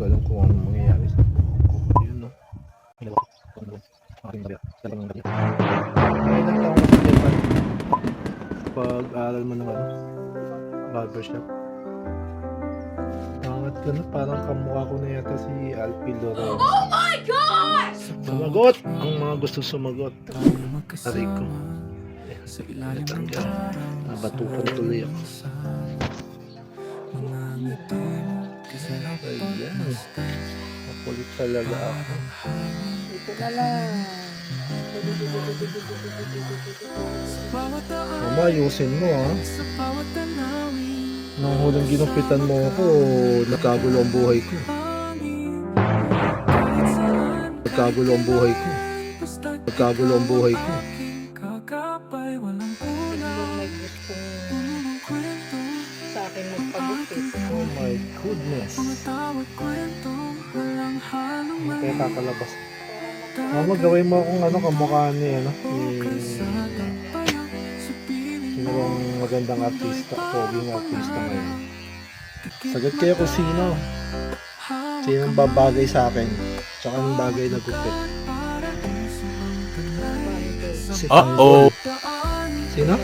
ko alam kung ano mangyayari sa buhok ko. Ayun no. Ilang taong sa Japan pag-aaral mo ng ano, barbershop. Angat ka na, parang kamukha ko na yata si Alfie Loren. Oh my God! Sumagot! Ang mga gusto sumagot. Aray ko. Natanggal. Nabatukan tuloy ako. Ayan. Makulit talaga ako. Ito na lang. Mama, ayusin mo ha. Nung huling ginupitan mo ako, nagkagulo ang buhay ko. Nagkagulo ang buhay ko. Nagkagulo ang buhay ko. Sa akin magpagupit. Oh my goodness. Kaya kakalabas. Mama, gawin mo akong ano, kamukha ni ano, sino bang magandang artista, poging artista ngayon. Sagot kayo kung sino. Sino ang babagay sa akin, tsaka ang bagay na gupit. Si Tanggol. Sino?